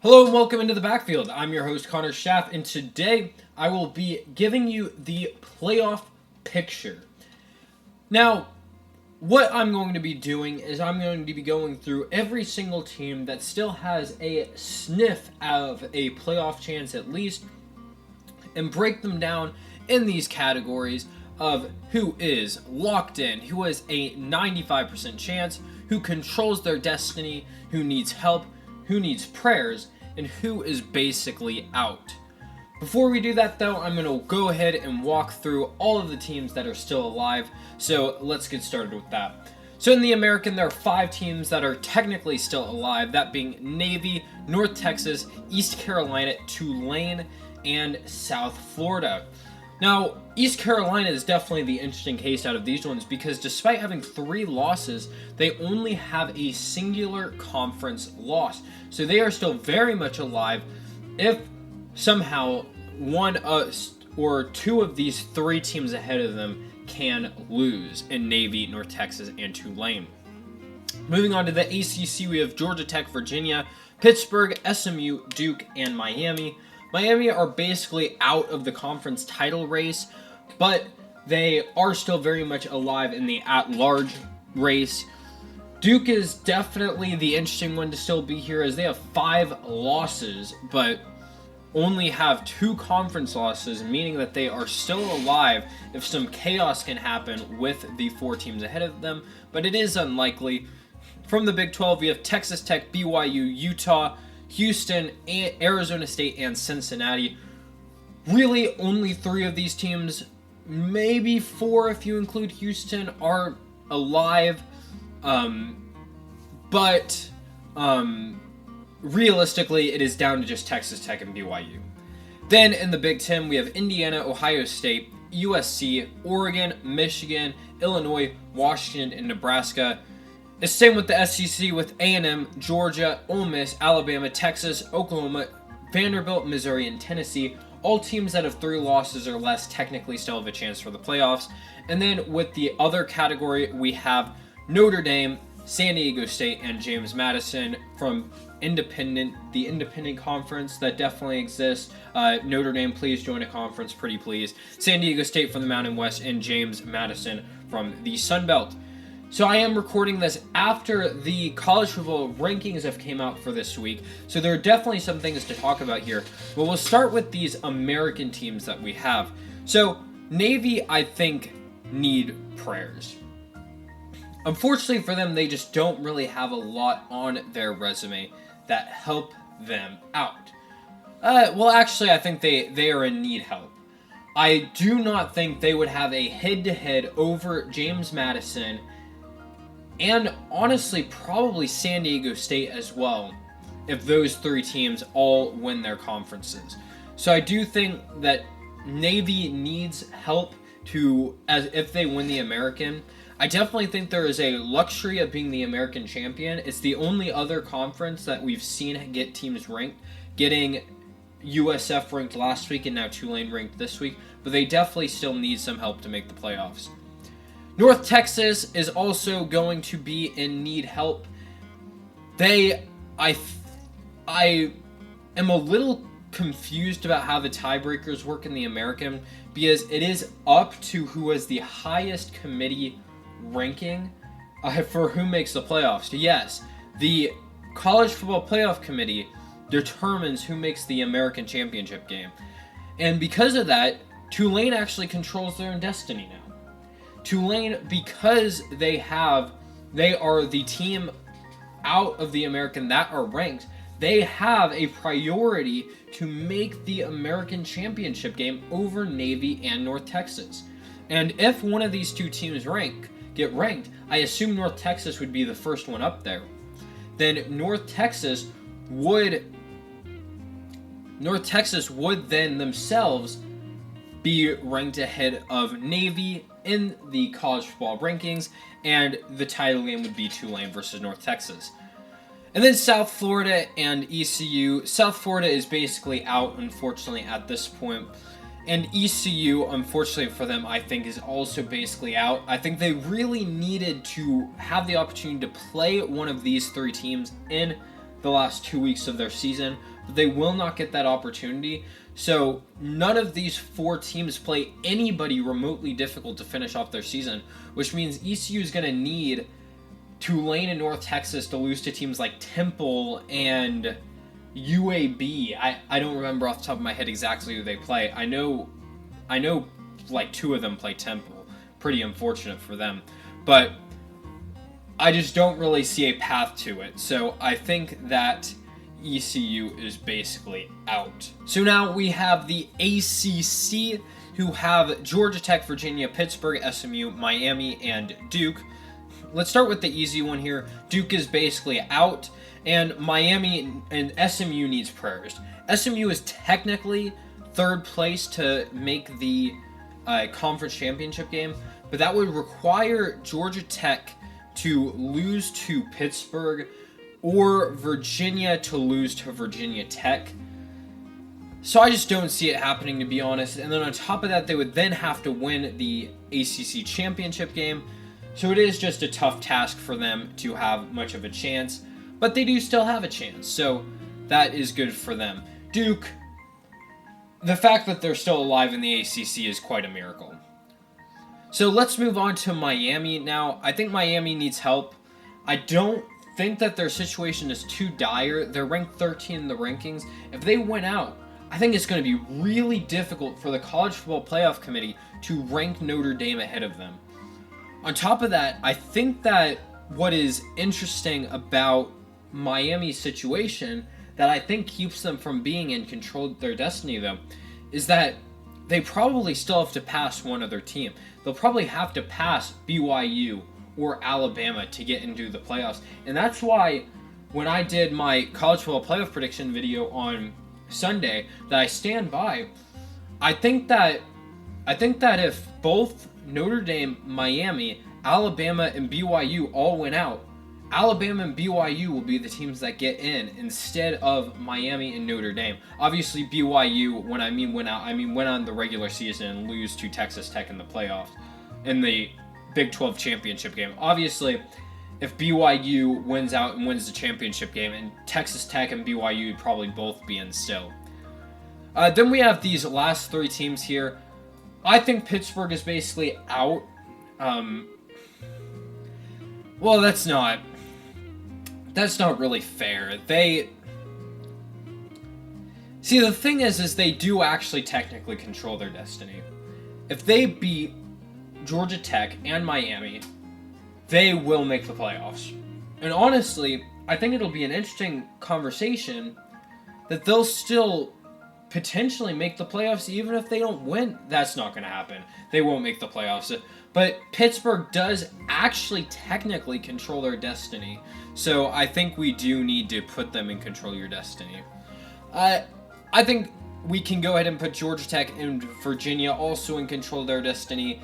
Hello and welcome into the backfield. I'm your host Connor Schaff, and today I will be giving you the playoff picture. Now, what I'm going to be doing is I'm going to be going through every single team that still has a sniff of a playoff chance at least, and break them down in these categories of who is locked in, who has a 95% chance, who controls their destiny, who needs help, who needs prayers, and who is basically out. Before we do that though, I'm going to go ahead and walk through all of the teams that are still alive, so let's get started with that. So in the American, there are 5 teams that are technically still alive, that being Navy, North Texas, East Carolina, Tulane, and South Florida. Now, East Carolina is definitely the interesting case out of these ones because despite having 3 losses, they only have a singular conference loss. So they are still very much alive if somehow one or 2 of these 3 teams ahead of them can lose in Navy, North Texas, and Tulane. Moving on to the ACC, we have Georgia Tech, Virginia, Pittsburgh, SMU, Duke, and Miami. Miami are basically out of the conference title race, but they are still very much alive in the at-large race. Duke is definitely the interesting one to still be here as they have 5 losses, but only have 2 conference losses, meaning that they are still alive if some chaos can happen with the 4 teams ahead of them, but it is unlikely. From the Big 12, we have Texas Tech, BYU, Utah, Houston, Arizona State, and Cincinnati. Really, only 3 of these teams, maybe 4 if you include Houston, are alive. But realistically, it is down to just Texas Tech and BYU. Then in the Big Ten, we have Indiana, Ohio State, USC, Oregon, Michigan, Illinois, Washington, and Nebraska. The same with the SEC with A&M, Georgia, Ole Miss, Alabama, Texas, Oklahoma, Vanderbilt, Missouri, and Tennessee. All teams that have 3 losses or less technically still have a chance for the playoffs. And then with the other category, we have Notre Dame, San Diego State, and James Madison from the independent conference that definitely exists. Notre Dame, please join a conference, pretty please. San Diego State from the Mountain West, and James Madison from the Sun Belt. So I am recording this after the college football rankings have came out for this week, so there are definitely some things to talk about here. But we'll start with these American teams that we have. So Navy, I think, need prayers. Unfortunately for them, they just don't really have a lot on their resume that help them out. Well, actually, I think they are in need help. I do not think they would have a head-to-head over James Madison and honestly, probably San Diego State as well, if those 3 teams all win their conferences. So I do think that Navy needs help as if they win the American. I definitely think there is a luxury of being the American champion. It's the only other conference that we've seen get teams ranked, getting USF ranked last week and now Tulane ranked this week, but they definitely still need some help to make the playoffs. North Texas is also going to be in need help. I am a little confused about how the tiebreakers work in the American because it is up to who has the highest committee ranking for who makes the playoffs. Yes, the College Football Playoff Committee determines who makes the American Championship game. And because of that, Tulane actually controls their own destiny now. Tulane, because they are the team out of the American that are ranked, they have a priority to make the American Championship game over Navy and North Texas. And if one of these 2 teams get ranked, I assume North Texas would be the first one up there. Then North Texas would then themselves be ranked ahead of Navy in the college football rankings, and the title game would be Tulane versus North Texas. And then South Florida and ECU. South Florida is basically out, unfortunately, at this point. And ECU, unfortunately for them, I think is also basically out. I think they really needed to have the opportunity to play one of these 3 teams in the last 2 weeks of their season, but they will not get that opportunity. So none of these 4 teams play anybody remotely difficult to finish off their season, which means ECU is going to need Tulane and North Texas to lose to teams like Temple and UAB. I don't remember off the top of my head exactly who they play. I know like 2 of them play Temple. Pretty unfortunate for them. But I just don't really see a path to it. So I think that ECU is basically out. So now we have the ACC, who have Georgia Tech, Virginia, Pittsburgh, SMU, Miami, and Duke. Let's start with the easy one here. Duke is basically out, and Miami and SMU needs prayers. SMU is technically 3rd place to make the conference championship game, but that would require Georgia Tech to lose to Pittsburgh or Virginia to lose to Virginia Tech. So I just don't see it happening, to be honest. And then on top of that, they would then have to win the ACC championship game. So it is just a tough task for them to have much of a chance. But they do still have a chance, so that is good for them. Duke, the fact that they're still alive in the ACC is quite a miracle. So let's move on to Miami now. I think Miami needs help. I don't think that their situation is too dire. They're ranked 13 in the rankings. If they win out, I think it's going to be really difficult for the College Football Playoff Committee to rank Notre Dame ahead of them. On top of that, I think that what is interesting about Miami's situation that I think keeps them from being in control of their destiny, though, is that they probably still have to pass one other team. They'll probably have to pass BYU or Alabama to get into the playoffs. And that's why when I did my college football playoff prediction video on Sunday that I stand by, I think that if both Notre Dame, Miami, Alabama, and BYU all win out, Alabama and BYU will be the teams that get in instead of Miami and Notre Dame. Obviously, BYU, when I mean win out, I mean win on the regular season and lose to Texas Tech in the playoffs, in the Big 12 championship game. Obviously, if BYU wins out and wins the championship game, and Texas Tech and BYU would probably both be in still. Then we have these last 3 teams here. I think Pittsburgh is basically out. Well, that's not really fair. The thing is they do actually technically control their destiny. If they beat Georgia Tech and Miami, they will make the playoffs. And honestly, I think it'll be an interesting conversation that they'll still potentially make the playoffs even if they don't win. That's not going to happen. They won't make the playoffs. But Pittsburgh does actually technically control their destiny. So I think we do need to put them in control of your destiny. I think we can go ahead and put Georgia Tech and Virginia also in control of their destiny.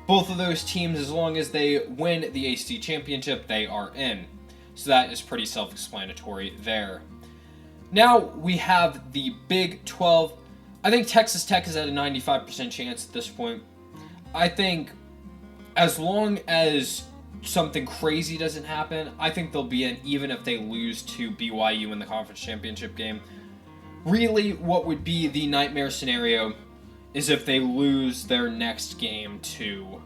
Both of those teams, as long as they win the ACC championship, they are in. So that is pretty self-explanatory there. Now we have the Big 12. I think Texas Tech is at a 95% chance at this point. I think as long as something crazy doesn't happen, I think they'll be in even if they lose to BYU in the conference championship game. Really, what would be the nightmare scenario is if they lose their next game to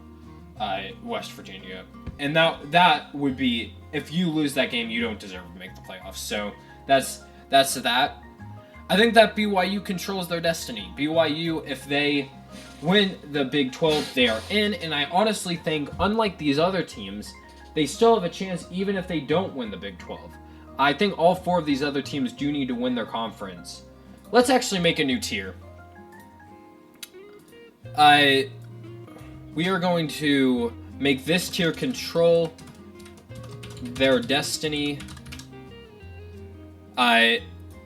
West Virginia. And that would be, if you lose that game, you don't deserve to make the playoffs. So that's that. I think that BYU controls their destiny. BYU, if they win the Big 12, they are in. And I honestly think, unlike these other teams, they still have a chance even if they don't win the Big 12. I think all 4 of these other teams do need to win their conference. Let's actually make a new tier. We are going to make this tier control their destiny. And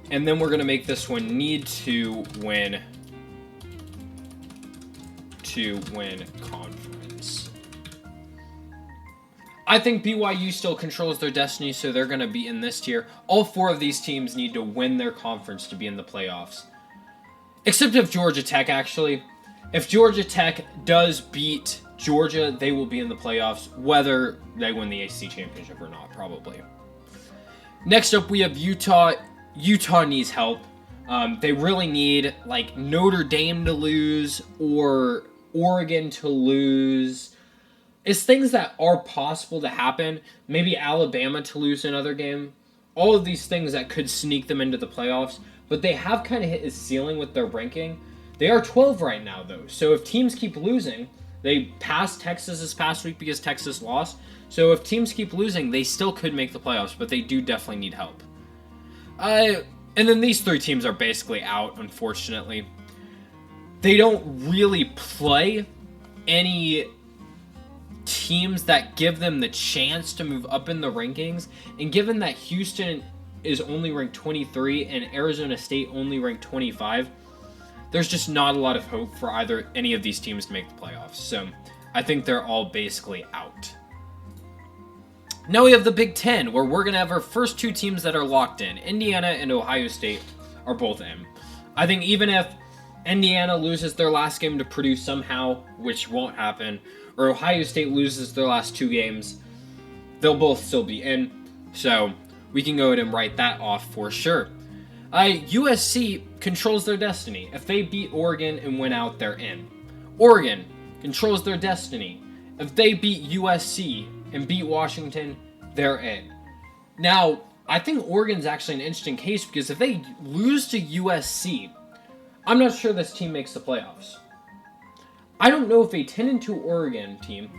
then we're going to make this one need to win conference. I think BYU still controls their destiny, so they're going to be in this tier. All 4 of these teams need to win their conference to be in the playoffs. Except if Georgia Tech, actually. If Georgia Tech does beat Georgia, they will be in the playoffs, whether they win the ACC championship or not, probably. Next up, we have Utah. Utah needs help. They really need like Notre Dame to lose or Oregon to lose. It's things that are possible to happen. Maybe Alabama to lose another game. All of these things that could sneak them into the playoffs. But they have kind of hit a ceiling with their ranking. They are 12 right now, though. So if teams keep losing, they passed Texas this past week because Texas lost. So if teams keep losing, they still could make the playoffs, but they do definitely need help. And then these three teams are basically out, unfortunately. They don't really play any teams that give them the chance to move up in the rankings. And given that Houston is only ranked 23 and Arizona State only ranked 25, there's just not a lot of hope for any of these teams to make the playoffs. So I think they're all basically out. Now we have the Big Ten, where we're going to have our first two teams that are locked in. Indiana and Ohio State are both in. I think even if Indiana loses their last game to Purdue somehow, which won't happen, or Ohio State loses their last two games, they'll both still be in. So we can go ahead and write that off for sure. USC controls their destiny. If they beat Oregon and win out, they're in. Oregon controls their destiny. If they beat USC and beat Washington, they're in. Now, I think Oregon's actually an interesting case because if they lose to USC, I'm not sure this team makes the playoffs. I don't know if a 10-2 Oregon team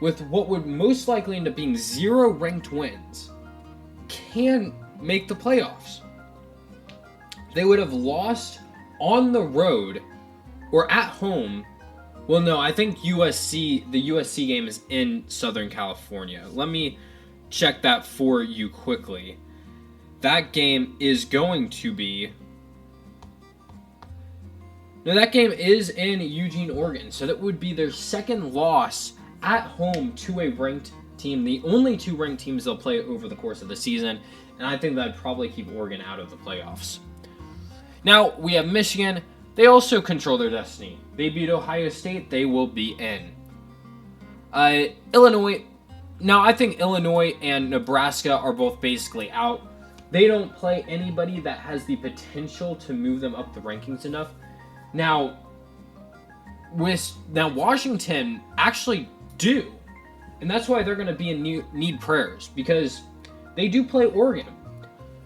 with what would most likely end up being 0 ranked wins can make the playoffs. They would have lost on the road or at home. Well, no, I think the USC game is in Southern California. Let me check that for you quickly. That game is going to be... No, that game is in Eugene, Oregon. So that would be their second loss at home to a ranked team. The only two ranked teams they'll play over the course of the season. And I think that'd probably keep Oregon out of the playoffs. Now, we have Michigan. They also control their destiny. They beat Ohio State, they will be in. Illinois. Now, I think Illinois and Nebraska are both basically out. They don't play anybody that has the potential to move them up the rankings enough. Now, Washington actually do. And that's why they're going to be in need prayers. Because they do play Oregon.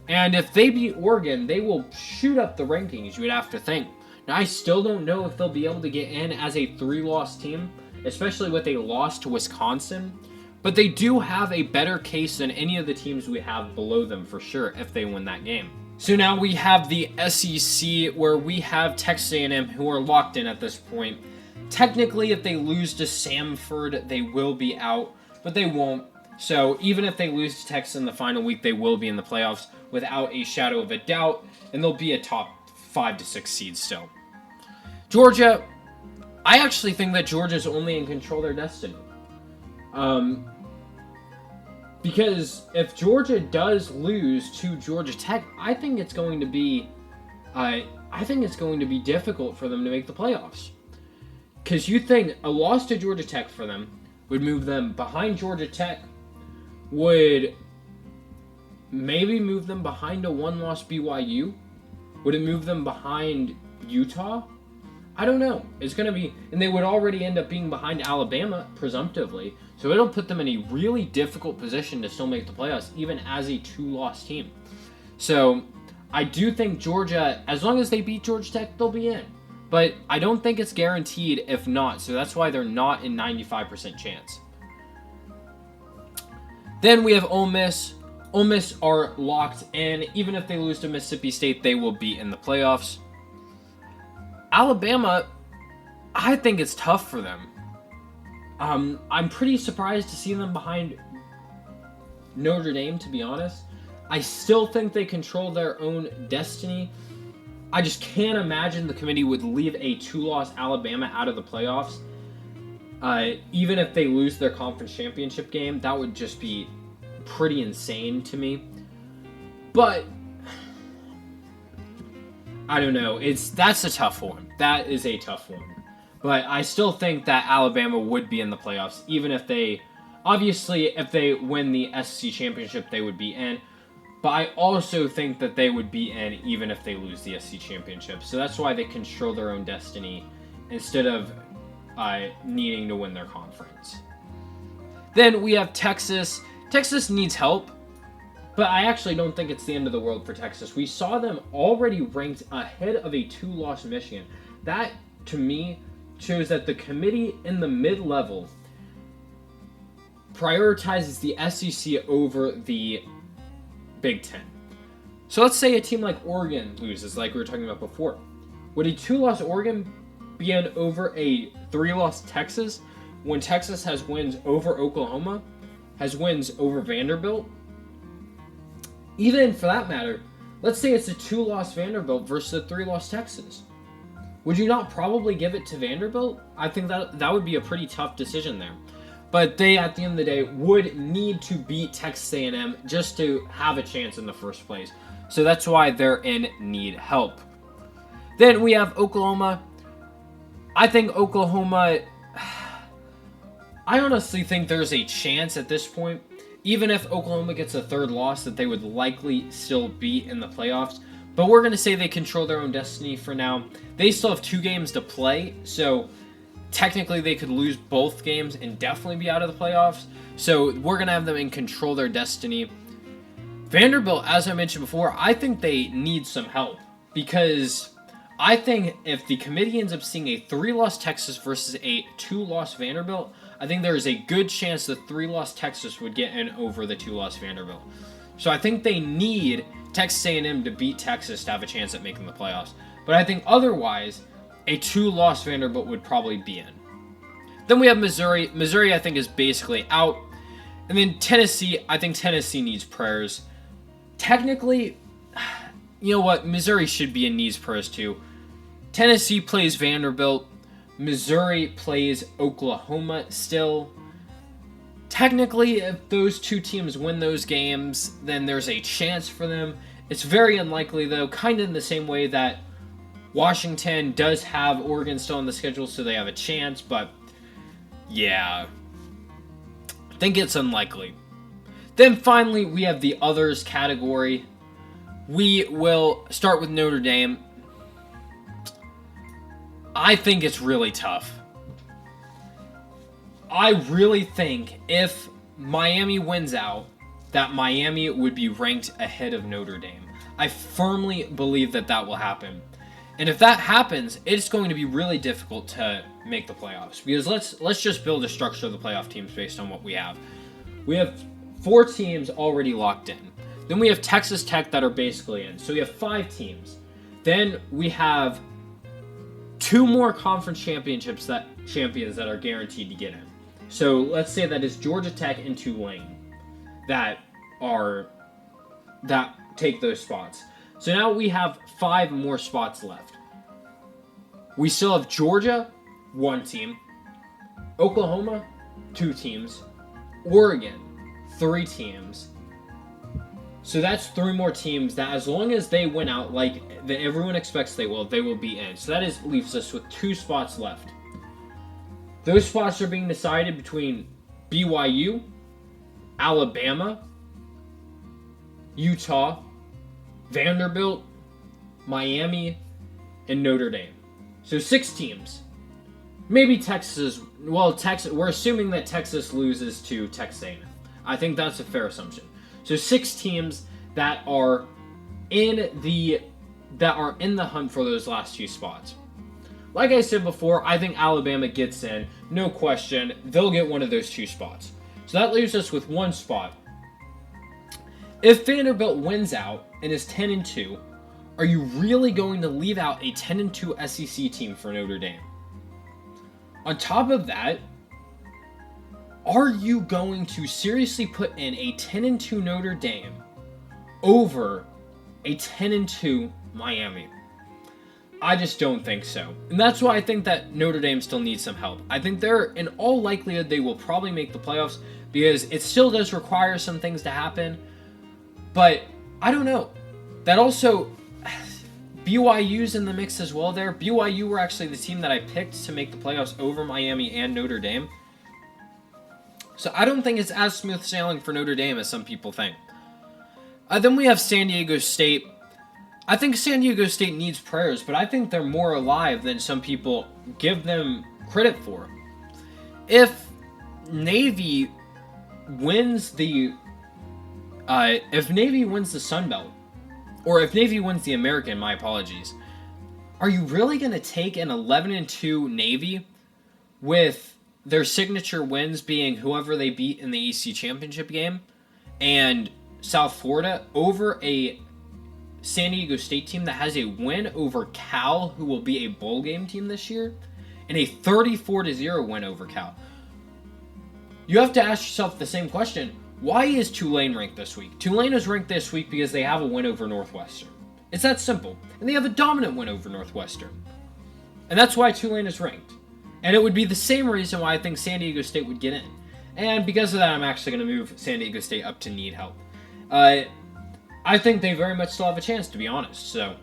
And if they beat Oregon, they will shoot up the rankings, you would have to think. Now, I still don't know if they'll be able to get in as a 3-loss team, especially with a loss to Wisconsin. But they do have a better case than any of the teams we have below them for sure if they win that game. So now we have the SEC where we have Texas A&M who are locked in at this point. Technically, if they lose to Samford, they will be out, but they won't. So even if they lose to Texas in the final week, they will be in the playoffs without a shadow of a doubt, and they'll be a top 5 to 6 seed still. Georgia, I actually think that Georgia's only in control of their destiny. Because if Georgia does lose to Georgia Tech, I think it's going to be difficult for them to make the playoffs. Because you think a loss to Georgia Tech for them would move them behind Georgia Tech, would maybe move them behind a 1-loss BYU? Would it move them behind Utah? I don't know. It's going to be... And they would already end up being behind Alabama, presumptively. So it'll put them in a really difficult position to still make the playoffs, even as a 2-loss team. So I do think Georgia, as long as they beat Georgia Tech, they'll be in. But I don't think it's guaranteed if not. So that's why they're not in 95% chance. Then we have Ole Miss. Ole Miss are locked in. Even if they lose to Mississippi State, they will be in the playoffs. Alabama, I think it's tough for them. I'm pretty surprised to see them behind Notre Dame, to be honest. I still think they control their own destiny. I just can't imagine the committee would leave a 2-loss Alabama out of the playoffs. Even if they lose their conference championship game, that would just be pretty insane to me. But I don't know. That's a tough one. That is a tough one. But I still think that Alabama would be in the playoffs, even if they... Obviously, if they win the SEC championship, they would be in. But I also think that they would be in even if they lose the SC Championship. So that's why they control their own destiny instead of needing to win their conference. Then we have Texas. Texas needs help, but I actually don't think it's the end of the world for Texas. We saw them already ranked ahead of a 2-loss Michigan. That, to me, shows that the committee in the mid-level prioritizes the SEC over the Big Ten. So let's say a team like Oregon loses, like we were talking about before. Would a 2-loss Oregon be in over a 3-loss Texas when Texas has wins over Oklahoma, has wins over Vanderbilt? Even for that matter, let's say it's a 2-loss Vanderbilt versus a 3-loss Texas. Would you not probably give it to Vanderbilt? I think that would be a pretty tough decision there. But they, at the end of the day, would need to beat Texas A&M just to have a chance in the first place. So that's why they're in need help. Then we have Oklahoma. I think Oklahoma, I honestly think there's a chance at this point, even if Oklahoma gets a 3rd loss, that they would likely still be in the playoffs. But we're going to say they control their own destiny for now. They still have 2 games to play, so technically they could lose both games and definitely be out of the playoffs. So we're going to have them in control their destiny. Vanderbilt, as I mentioned before, I think they need some help, because I think if the committee ends up seeing a 3-loss Texas versus a 2-loss Vanderbilt, I think there is a good chance the 3-loss Texas would get in over the 2-loss Vanderbilt. So I think they need Texas A&M to beat Texas to have a chance at making the playoffs. But I think otherwise, a 2-loss Vanderbilt would probably be in. Then we have Missouri. Missouri, I think, is basically out. And then Tennessee, I think Tennessee needs prayers. Technically, you know what? Missouri should be in needs prayers too. Tennessee plays Vanderbilt. Missouri plays Oklahoma still. Technically, if those 2 teams win those games, then there's a chance for them. It's very unlikely, though, kind of in the same way that Washington does have Oregon still on the schedule, so they have a chance, but yeah, I think it's unlikely. Then finally, we have the others category. We will start with Notre Dame. I think it's really tough. I really think if Miami wins out, that Miami would be ranked ahead of Notre Dame. I firmly believe that that will happen. And if that happens, it's going to be really difficult to make the playoffs. Because let's just build a structure of the playoff teams based on what we have. We have 4 teams already locked in. Then we have Texas Tech that are basically in. So we have 5 teams. Then we have 2 more conference champions that are guaranteed to get in. So let's say that is Georgia Tech and Tulane that take those spots. So now we have 5 more spots left. We still have Georgia, 1 team, Oklahoma, 2 teams, Oregon, 3 teams. So that's 3 more teams that, as long as they win out, like everyone expects they will be in. So that leaves us with 2 spots left. Those spots are being decided between BYU, Alabama, Utah, Vanderbilt, Miami, and Notre Dame. So 6 teams. Maybe Texas. Well, Texas. We're assuming that Texas loses to Texas A&M. I think that's a fair assumption. So 6 teams that are in the hunt for those last 2 spots. Like I said before, I think Alabama gets in. No question. They'll get one of those 2 spots. So that leaves us with 1 spot. If Vanderbilt wins out and is 10-2, are you really going to leave out a 10-2 SEC team for Notre Dame? On top of that, are you going to seriously put in a 10-2 Notre Dame over a 10-2 Miami? I just don't think so. And that's why I think that Notre Dame still needs some help. I think in all likelihood, they will probably make the playoffs because it still does require some things to happen. But I don't know. That also, BYU's in the mix as well there. BYU were actually the team that I picked to make the playoffs over Miami and Notre Dame. So I don't think it's as smooth sailing for Notre Dame as some people think. Then we have San Diego State. I think San Diego State needs prayers, but I think they're more alive than some people give them credit for. If Navy wins the Sun Belt, or if Navy wins the American, my apologies, are you really going to take an 11-2 Navy with their signature wins being whoever they beat in the EC championship game and South Florida over a San Diego State team that has a win over Cal, who will be a bowl game team this year, and a 34-0 win over Cal? You have to ask yourself the same question. Why is Tulane ranked this week? Tulane is ranked this week because they have a win over Northwestern. It's that simple. And they have a dominant win over Northwestern. And that's why Tulane is ranked. And it would be the same reason why I think San Diego State would get in. And because of that, I'm actually going to move San Diego State up to need help. I think they very much still have a chance, to be honest. So,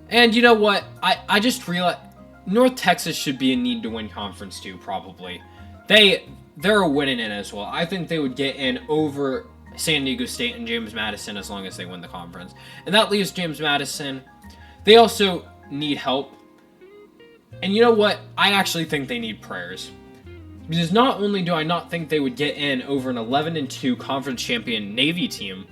and you know what? I just realized North Texas should be in need to win conference too, probably. They're winning in as well. I think they would get in over San Diego State and James Madison as long as they win the conference. And that leaves James Madison. They also need help. And you know what? I actually think they need prayers. Because not only do I not think they would get in over an 11-2 conference champion Navy team,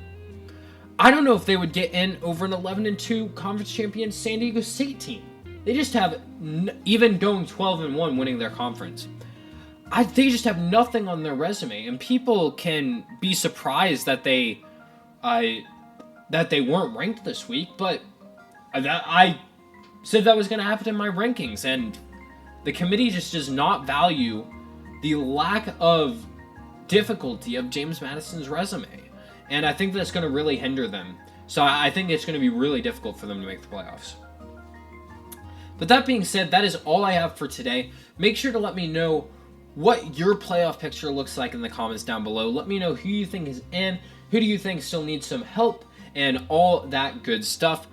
I don't know if they would get in over an 11-2 conference champion San Diego State team. They just have, even going 12-1 winning their conference, they just have nothing on their resume. And people can be surprised that they weren't ranked this week, but I said that was going to happen in my rankings, and the committee just does not value the lack of difficulty of James Madison's resume. And I think that's going to really hinder them. So I think it's going to be really difficult for them to make the playoffs. But that being said, that is all I have for today. Make sure to let me know what your playoff picture looks like in the comments down below. Let me know who you think is in, who do you think still needs some help, and all that good stuff.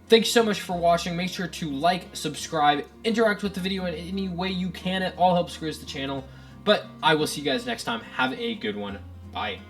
Thanks so much for watching. Make sure to like, subscribe, interact with the video in any way you can. It all helps grow the channel. But I will see you guys next time. Have a good one. Bye.